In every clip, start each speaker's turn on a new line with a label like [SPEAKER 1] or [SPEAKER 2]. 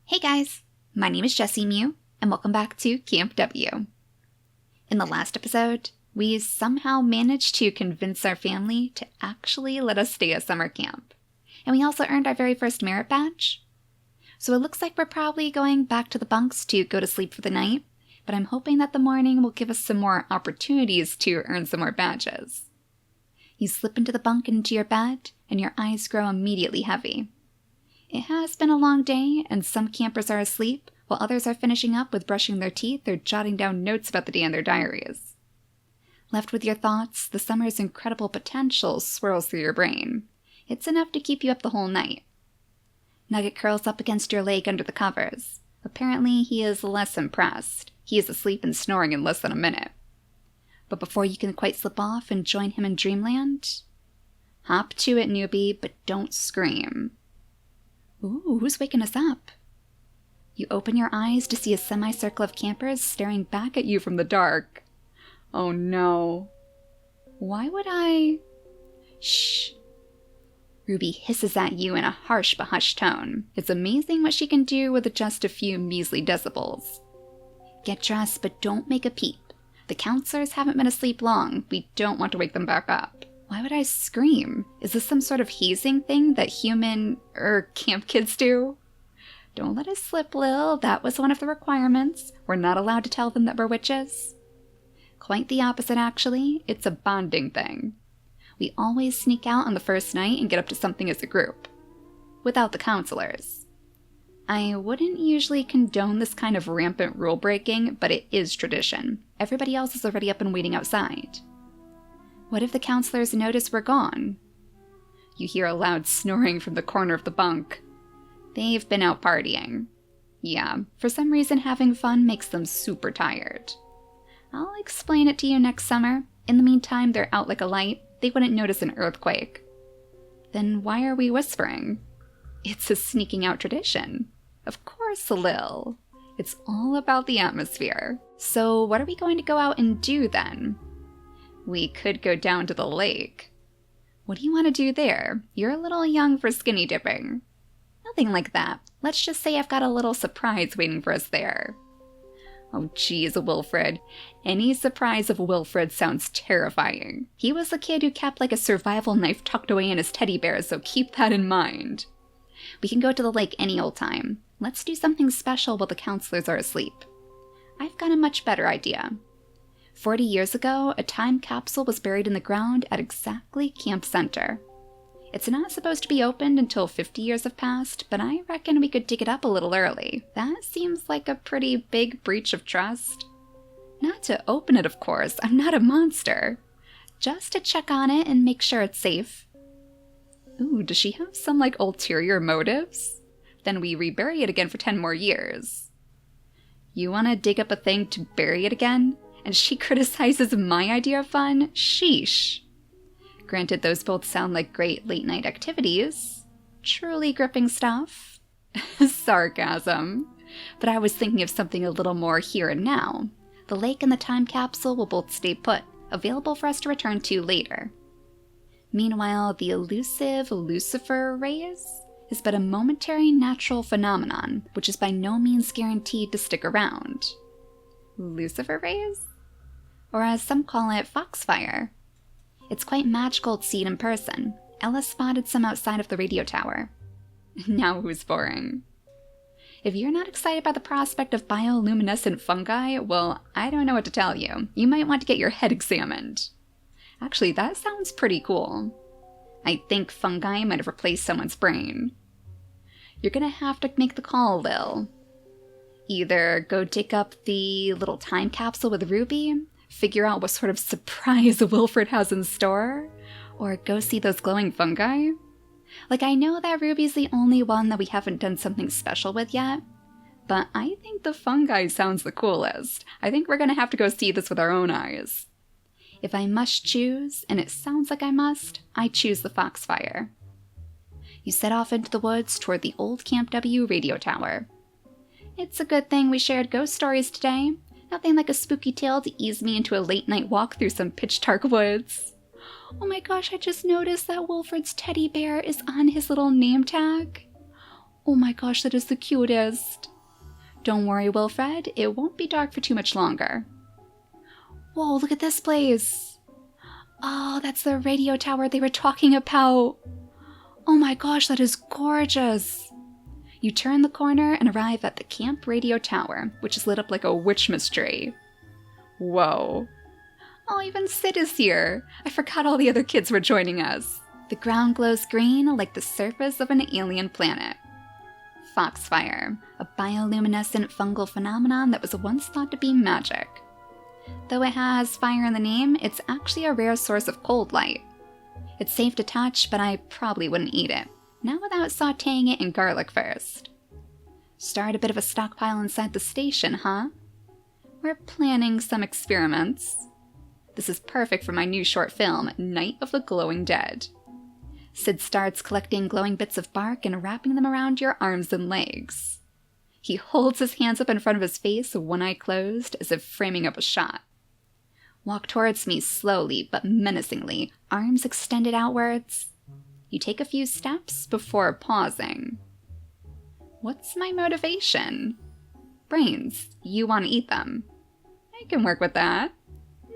[SPEAKER 1] Hey guys, my name is JessiMew, and welcome back to Camp W. In the last episode, we somehow managed to convince our family to actually let us stay at summer camp. And we also earned our very first merit badge. So it looks like we're probably going back to the bunks to go to sleep for the night, but I'm hoping that the morning will give us some more opportunities to earn some more badges. You slip into the bunk and into your bed, and your eyes grow immediately heavy. It has been a long day, and some campers are asleep, while others are finishing up with brushing their teeth or jotting down notes about the day in their diaries. Left with your thoughts, the summer's incredible potential swirls through your brain. It's enough to keep you up the whole night. Nugget curls up against your leg under the covers. Apparently, he is less impressed. He is asleep and snoring in less than a minute. But before you can quite slip off and join him in dreamland, hop to it, newbie, but don't scream. Ooh, who's waking us up? You open your eyes to see a semicircle of campers staring back at you from the dark. Oh no. Why would I? Shh. Ruby hisses at you in a harsh but hushed tone. It's amazing what she can do with just a few measly decibels. Get dressed, but don't make a peep. The counselors haven't been asleep long. We don't want to wake them back up. Why would I scream? Is this some sort of hazing thing that camp kids do? Don't let us slip, Lil. That was one of the requirements. We're not allowed to tell them that we're witches. Quite the opposite, actually. It's a bonding thing. We always sneak out on the first night and get up to something as a group. Without the counselors. I wouldn't usually condone this kind of rampant rule breaking, but it is tradition. Everybody else is already up and waiting outside. What if the counselors notice we're gone? You hear a loud snoring from the corner of the bunk. They've been out partying. Yeah, for some reason having fun makes them super tired. I'll explain it to you next summer. In the meantime, they're out like a light. They wouldn't notice an earthquake. Then why are we whispering? It's a sneaking out tradition. Of course, Lil. It's all about the atmosphere. So what are we going to go out and do then? We could go down to the lake. What do you want to do there? You're a little young for skinny dipping. Nothing like that. Let's just say I've got a little surprise waiting for us there. Oh geez, Wilfred. Any surprise of Wilfred sounds terrifying. He was a kid who kept like a survival knife tucked away in his teddy bear, so keep that in mind. We can go to the lake any old time. Let's do something special while the counselors are asleep. I've got a much better idea. 40 years ago, a time capsule was buried in the ground at exactly Camp Center. It's not supposed to be opened until 50 years have passed, but I reckon we could dig it up a little early. That seems like a pretty big breach of trust. Not to open it, of course. I'm not a monster. Just to check on it and make sure it's safe. Ooh, does she have some, ulterior motives? Then we rebury it again for 10 more years. You want to dig up a thing to bury it again? And she criticizes my idea of fun? Sheesh. Granted, those both sound like great late-night activities. Truly gripping stuff. Sarcasm. But I was thinking of something a little more here and now. The lake and the time capsule will both stay put, available for us to return to later. Meanwhile, the elusive Lucifer rays is but a momentary natural phenomenon, which is by no means guaranteed to stick around. Lucifer rays? Or as some call it, Foxfire. It's quite magical to see it in person. Ella spotted some outside of the radio tower. Now who's boring? If you're not excited by the prospect of bioluminescent fungi, well, I don't know what to tell you. You might want to get your head examined. Actually, that sounds pretty cool. I think fungi might have replaced someone's brain. You're gonna have to make the call, Lil. Either go dig up the little time capsule with Ruby, figure out what sort of surprise Wilfred has in store, or go see those glowing fungi. I know that Ruby's the only one that we haven't done something special with yet, but I think the fungi sounds the coolest. I think we're gonna have to go see this with our own eyes. If I must choose, and it sounds like I must, I choose the Foxfire. You set off into the woods toward the old Camp W radio tower. It's a good thing we shared ghost stories today. Nothing like a spooky tale to ease me into a late-night walk through some pitch-dark woods. Oh my gosh, I just noticed that Wilfred's teddy bear is on his little name tag. Oh my gosh, that is the cutest. Don't worry, Wilfred, it won't be dark for too much longer. Whoa, look at this place. Oh, that's the radio tower they were talking about. Oh my gosh, that is gorgeous. You turn the corner and arrive at the camp radio tower, which is lit up like a witch mystery. Whoa. Oh, even Sid is here. I forgot all the other kids were joining us. The ground glows green like the surface of an alien planet. Foxfire, a bioluminescent fungal phenomenon that was once thought to be magic. Though it has fire in the name, it's actually a rare source of cold light. It's safe to touch, but I probably wouldn't eat it. Not without sauteing it in garlic first. Start a bit of a stockpile inside the station, huh? We're planning some experiments. This is perfect for my new short film, Night of the Glowing Dead. Sid starts collecting glowing bits of bark and wrapping them around your arms and legs. He holds his hands up in front of his face, one eye closed, as if framing up a shot. Walk towards me slowly but menacingly, arms extended outwards. You take a few steps before pausing. What's my motivation? Brains. You want to eat them. I can work with that.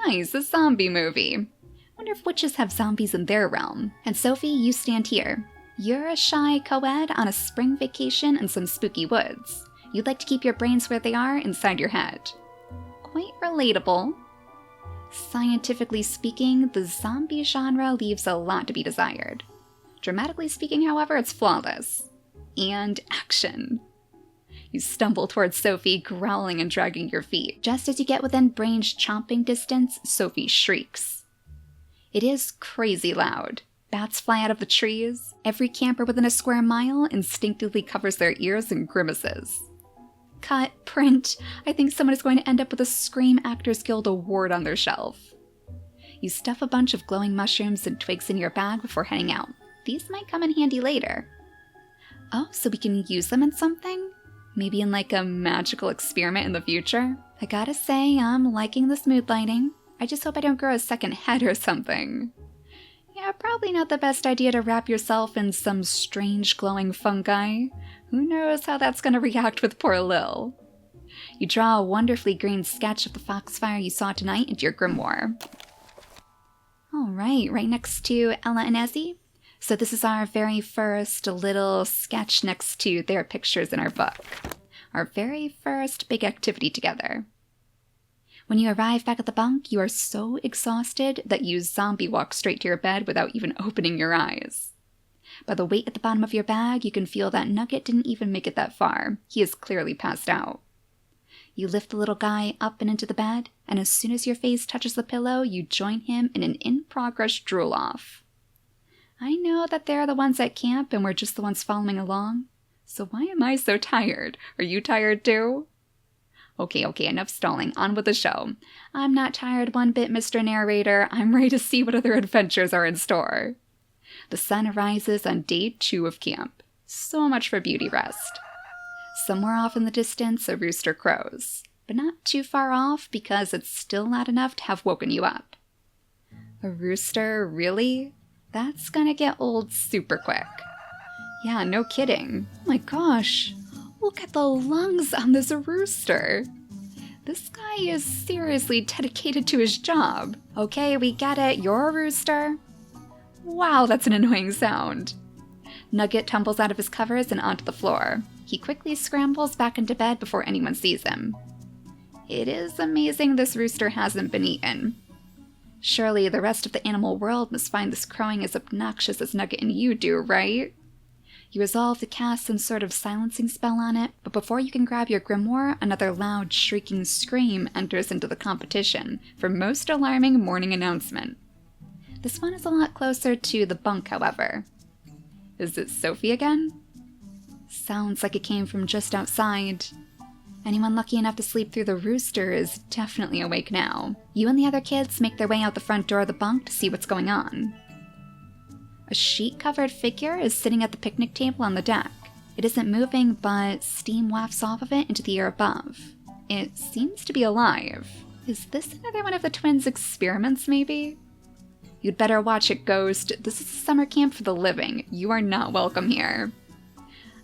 [SPEAKER 1] Nice, a zombie movie. Wonder if witches have zombies in their realm. And Sophie, you stand here. You're a shy co-ed on a spring vacation in some spooky woods. You'd like to keep your brains where they are, inside your head. Quite relatable. Scientifically speaking, the zombie genre leaves a lot to be desired. Dramatically speaking, however, it's flawless. And action. You stumble towards Sophie, growling and dragging your feet. Just as you get within brain's chomping distance, Sophie shrieks. It is crazy loud. Bats fly out of the trees. Every camper within a square mile instinctively covers their ears and grimaces. Cut, print. I think someone is going to end up with a Scream Actors Guild award on their shelf. You stuff a bunch of glowing mushrooms and twigs in your bag before heading out. These might come in handy later. Oh, so we can use them in something? Maybe in like a magical experiment in the future? I gotta say, I'm liking this mood lighting. I just hope I don't grow a second head or something. Yeah, probably not the best idea to wrap yourself in some strange glowing fungi. Who knows how that's gonna react with poor Lil. You draw a wonderfully green sketch of the Foxfire you saw tonight into your grimoire. Alright, right next to Ella and Ezzy. So this is our very first little sketch next to their pictures in our book. Our very first big activity together. When you arrive back at the bunk, you are so exhausted that you zombie walk straight to your bed without even opening your eyes. By the weight at the bottom of your bag, you can feel that Nugget didn't even make it that far. He is clearly passed out. You lift the little guy up and into the bed, and as soon as your face touches the pillow, you join him in an in-progress drool-off. I know that they're the ones at camp and we're just the ones following along. So why am I so tired? Are you tired too? Okay, enough stalling. On with the show. I'm not tired one bit, Mr. Narrator. I'm ready to see what other adventures are in store. The sun rises on day 2 of camp. So much for beauty rest. Somewhere off in the distance, a rooster crows. But not too far off because it's still not enough to have woken you up. A rooster? Really? That's gonna get old super quick. Yeah, no kidding. Oh my gosh. Look at the lungs on this rooster. This guy is seriously dedicated to his job. Okay, we get it. You're a rooster. Wow, that's an annoying sound. Nugget tumbles out of his covers and onto the floor. He quickly scrambles back into bed before anyone sees him. It is amazing this rooster hasn't been eaten. Surely the rest of the animal world must find this crowing as obnoxious as Nugget and you do, right? You resolve to cast some sort of silencing spell on it, but before you can grab your grimoire, another loud, shrieking scream enters into the competition for most alarming morning announcement. This one is a lot closer to the bunk, however. Is it Sophie again? Sounds like it came from just outside. Anyone lucky enough to sleep through the rooster is definitely awake now. You and the other kids make their way out the front door of the bunk to see what's going on. A sheet-covered figure is sitting at the picnic table on the deck. It isn't moving, but steam wafts off of it into the air above. It seems to be alive. Is this another one of the twins' experiments, maybe? You'd better watch it, Ghost. This is a summer camp for the living. You are not welcome here.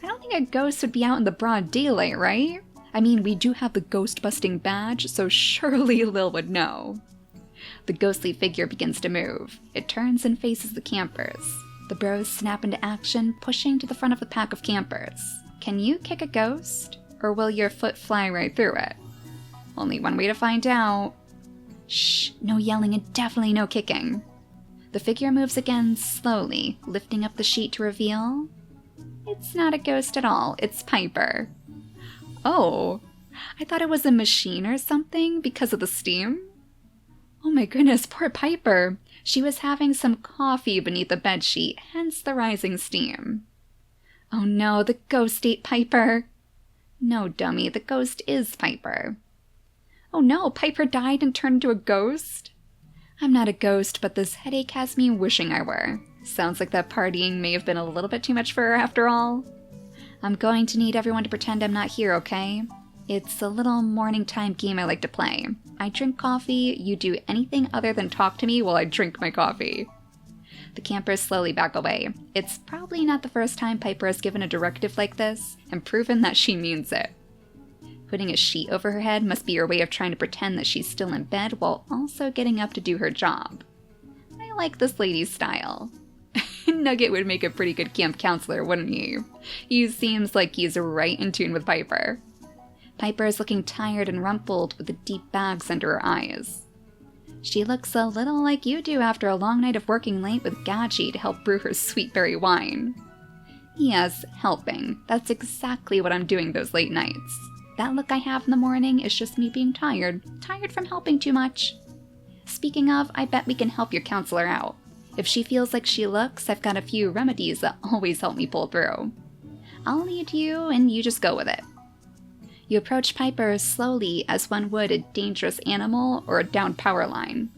[SPEAKER 1] I don't think a ghost would be out in the broad daylight, right? I mean, we do have the ghost-busting badge, so surely Lil would know. The ghostly figure begins to move. It turns and faces the campers. The bros snap into action, pushing to the front of the pack of campers. Can you kick a ghost? Or will your foot fly right through it? Only one way to find out. Shh, no yelling and definitely no kicking. The figure moves again slowly, lifting up the sheet to reveal... It's not a ghost at all, it's Piper. Oh, I thought it was a machine or something because of the steam. Oh my goodness, poor Piper. She was having some coffee beneath the bedsheet, hence the rising steam. Oh no, the ghost ate Piper. No, dummy, the ghost is Piper. Oh no, Piper died and turned into a ghost? I'm not a ghost, but this headache has me wishing I were. Sounds like that partying may have been a little bit too much for her after all. I'm going to need everyone to pretend I'm not here, okay? It's a little morning time game I like to play. I drink coffee, you do anything other than talk to me while I drink my coffee. The campers slowly back away. It's probably not the first time Piper has given a directive like this, and proven that she means it. Putting a sheet over her head must be her way of trying to pretend that she's still in bed while also getting up to do her job. I like this lady's style. Nugget would make a pretty good camp counselor, wouldn't he? He seems like he's right in tune with Piper. Piper is looking tired and rumpled with the deep bags under her eyes. She looks a little like you do after a long night of working late with Gachi to help brew her sweet berry wine. Yes, helping. That's exactly what I'm doing those late nights. That look I have in the morning is just me being tired. Tired from helping too much. Speaking of, I bet we can help your counselor out. If she feels like she looks, I've got a few remedies that always help me pull through. I'll lead you, and you just go with it. You approach Piper slowly as one would a dangerous animal or a downed power line.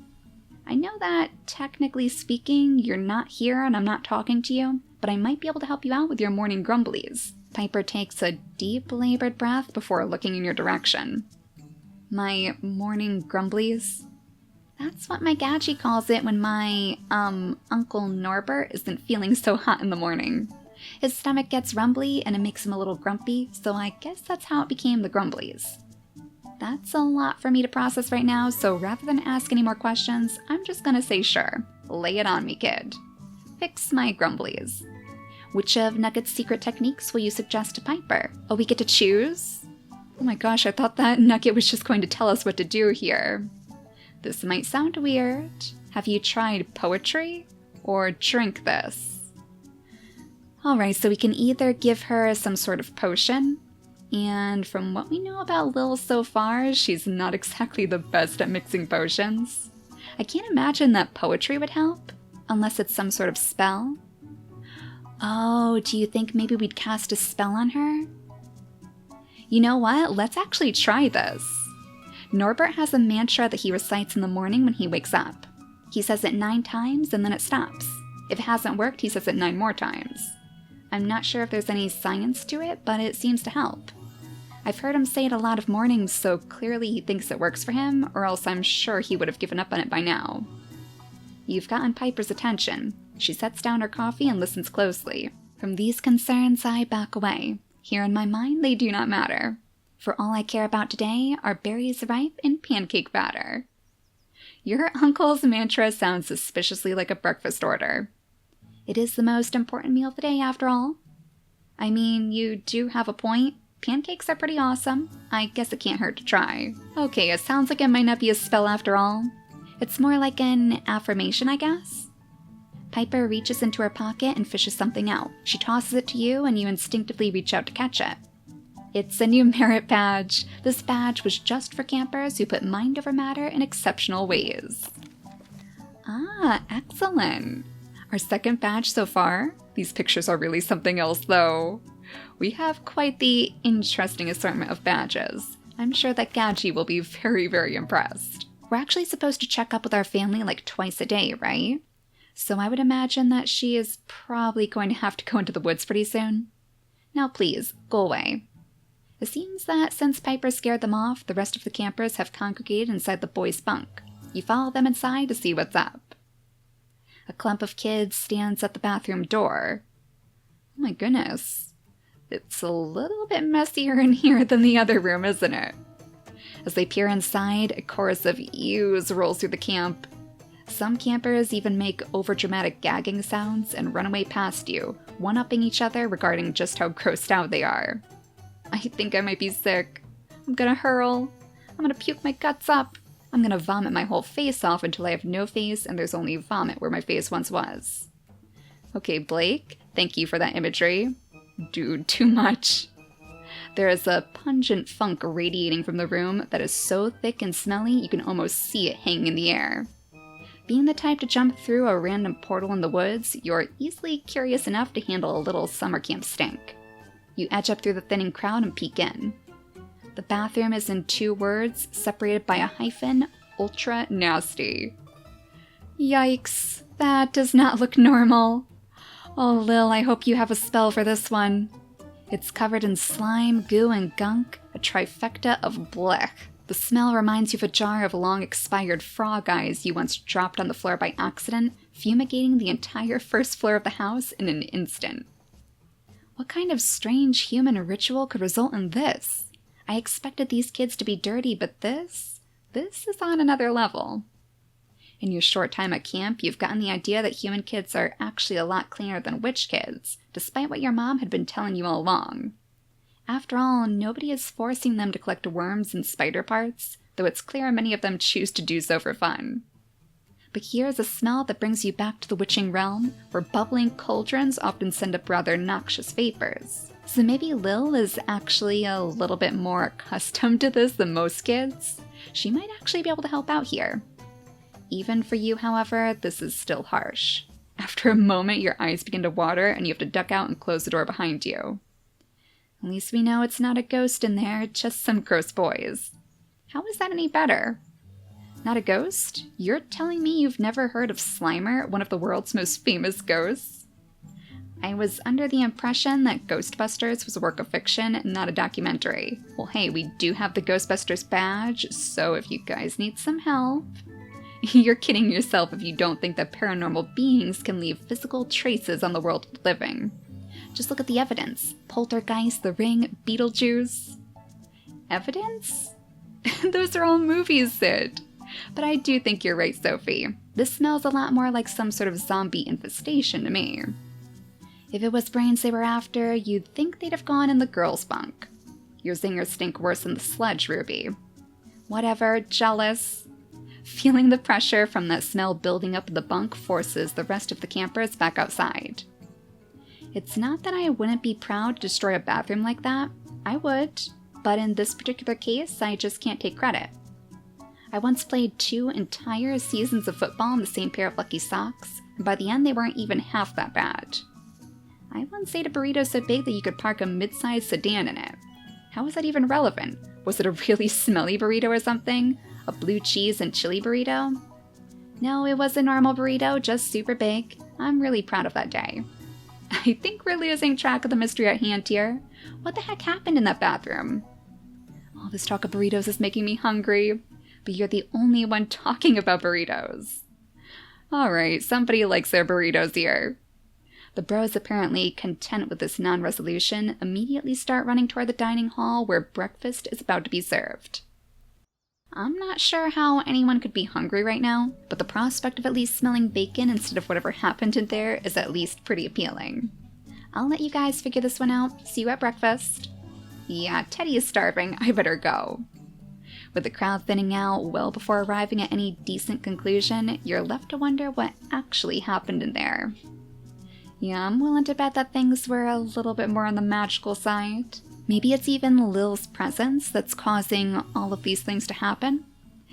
[SPEAKER 1] I know that, technically speaking, you're not here and I'm not talking to you, but I might be able to help you out with your morning grumblies. Piper takes a deep, labored breath before looking in your direction. My morning grumblies? That's what my Gachi calls it when my, Uncle Norbert isn't feeling so hot in the morning. His stomach gets rumbly and it makes him a little grumpy, so I guess that's how it became the grumblies. That's a lot for me to process right now, so rather than ask any more questions, I'm just gonna say sure. Lay it on me, kid. Fix my grumblies. Which of Nugget's secret techniques will you suggest to Piper? Oh, we get to choose? Oh my gosh, I thought that Nugget was just going to tell us what to do here. This might sound weird. Have you tried poetry? Or drink this? Alright, so we can either give her some sort of potion, and from what we know about Lil so far, she's not exactly the best at mixing potions. I can't imagine that poetry would help, unless it's some sort of spell. Oh, do you think maybe we'd cast a spell on her? You know what? Let's actually try this. Norbert has a mantra that he recites in the morning when he wakes up. He says it 9 times and then it stops. If it hasn't worked, he says it 9 more times. I'm not sure if there's any science to it, but it seems to help. I've heard him say it a lot of mornings, so clearly he thinks it works for him, or else I'm sure he would have given up on it by now. You've gotten Piper's attention. She sets down her coffee and listens closely. From these concerns, I back away. Here in my mind, they do not matter. For all I care about today are berries ripe in pancake batter. Your uncle's mantra sounds suspiciously like a breakfast order. It is the most important meal of the day, after all. I mean, you do have a point. Pancakes are pretty awesome. I guess it can't hurt to try. Okay, it sounds like it might not be a spell after all. It's more like an affirmation, I guess. Piper reaches into her pocket and fishes something out. She tosses it to you, and you instinctively reach out to catch it. It's a new merit badge. This badge was just for campers who put mind over matter in exceptional ways. Ah, excellent. Our second badge so far. These pictures are really something else, though. We have quite the interesting assortment of badges. I'm sure that Gachi will be very, very impressed. We're actually supposed to check up with our family like twice a day, right? So I would imagine that she is probably going to have to go into the woods pretty soon. Now please, go away. It seems that since Piper scared them off, the rest of the campers have congregated inside the boys' bunk. You follow them inside to see what's up. A clump of kids stands at the bathroom door. Oh my goodness. it's a little bit messier in here than the other room, isn't it? As they peer inside, a chorus of ews rolls through the camp. Some campers even make overdramatic gagging sounds and run away past you, one-upping each other regarding just how grossed out they are. I think I might be sick. I'm gonna hurl. I'm gonna puke my guts up. I'm gonna vomit my whole face off until I have no face and there's only vomit where my face once was. Okay, Blake, thank you for that imagery. Dude, too much. There is a pungent funk radiating from the room that is so thick and smelly you can almost see it hanging in the air. Being the type to jump through a random portal in the woods, you're easily curious enough to handle a little summer camp stink. You edge up through the thinning crowd and peek in. The bathroom is in 2 words, separated by a hyphen, ultra nasty. Yikes, that does not look normal. Oh, Lil, I hope you have a spell for this one. It's covered in slime, goo, and gunk, a trifecta of blech. The smell reminds you of a jar of long-expired frog eyes you once dropped on the floor by accident, fumigating the entire first floor of the house in an instant. What kind of strange human ritual could result in this? I expected these kids to be dirty, but this is on another level. In your short time at camp, you've gotten the idea that human kids are actually a lot cleaner than witch kids, despite what your mom had been telling you all along. After all, nobody is forcing them to collect worms and spider parts, though it's clear many of them choose to do so for fun. But here is a smell that brings you back to the witching realm, where bubbling cauldrons often send up rather noxious vapors. So maybe Lil is actually a little bit more accustomed to this than most kids. She might actually be able to help out here. Even for you, however, this is still harsh. After a moment, your eyes begin to water and you have to duck out and close the door behind you. At least we know it's not a ghost in there, just some gross boys. How is that any better? Not a ghost? You're telling me you've never heard of Slimer, one of the world's most famous ghosts? I was under the impression that Ghostbusters was a work of fiction, not a documentary. Well, hey, we do have the Ghostbusters badge, so if you guys need some help... You're kidding yourself if you don't think that paranormal beings can leave physical traces on the world of the living. Just look at the evidence. Poltergeist, The Ring, Beetlejuice. Evidence? Those are all movies, Sid. But I do think you're right, Sophie. This smells a lot more like some sort of zombie infestation to me. If it was brains they were after, you'd think they'd have gone in the girls' bunk. Your zingers stink worse than the sludge, Ruby. Whatever, jealous. Feeling the pressure from that smell building up in the bunk forces the rest of the campers back outside. It's not that I wouldn't be proud to destroy a bathroom like that. I would. But in this particular case, I just can't take credit. I once played 2 entire seasons of football in the same pair of lucky socks, and by the end they weren't even half that bad. I once ate a burrito so big that you could park a mid-sized sedan in it. How was that even relevant? Was it a really smelly burrito or something? A blue cheese and chili burrito? No, it was a normal burrito, just super big. I'm really proud of that day. I think we're losing track of the mystery at hand here. What the heck happened in that bathroom? All this talk of burritos is making me hungry, but you're the only one talking about burritos. Alright, somebody likes their burritos here. The bros, apparently content with this non-resolution, immediately start running toward the dining hall where breakfast is about to be served. I'm not sure how anyone could be hungry right now, but the prospect of at least smelling bacon instead of whatever happened in there is at least pretty appealing. I'll let you guys figure this one out. See you at breakfast. Yeah, Teddy is starving. I better go. With the crowd thinning out well before arriving at any decent conclusion, you're left to wonder what actually happened in there. Yeah, I'm willing to bet that things were a little bit more on the magical side. Maybe it's even Lil's presence that's causing all of these things to happen.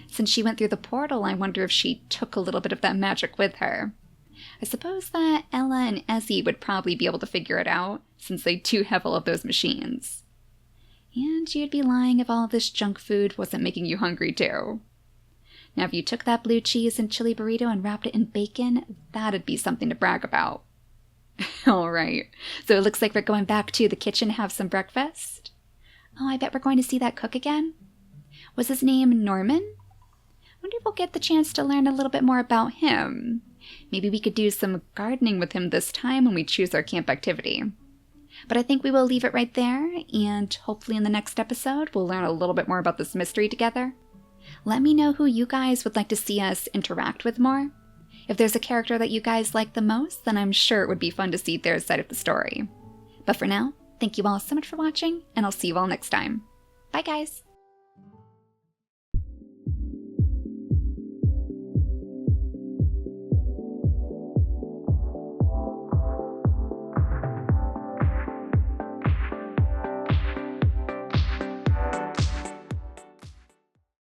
[SPEAKER 1] Since she went through the portal, I wonder if she took a little bit of that magic with her. I suppose that Ella and Ezzy would probably be able to figure it out, since they do have all of those machines. And you'd be lying if all of this junk food wasn't making you hungry too. Now if you took that blue cheese and chili burrito and wrapped it in bacon, that'd be something to brag about. Alright, so it looks like we're going back to the kitchen to have some breakfast. Oh, I bet we're going to see that cook again. Was his name Norman? Wonder if we'll get the chance to learn a little bit more about him. Maybe we could do some gardening with him this time when we choose our camp activity. But I think we will leave it right there, and hopefully in the next episode we'll learn a little bit more about this mystery together. Let me know who you guys would like to see us interact with more. If there's a character that you guys like the most, then I'm sure it would be fun to see their side of the story. But for now, thank you all so much for watching, and I'll see you all next time. Bye guys!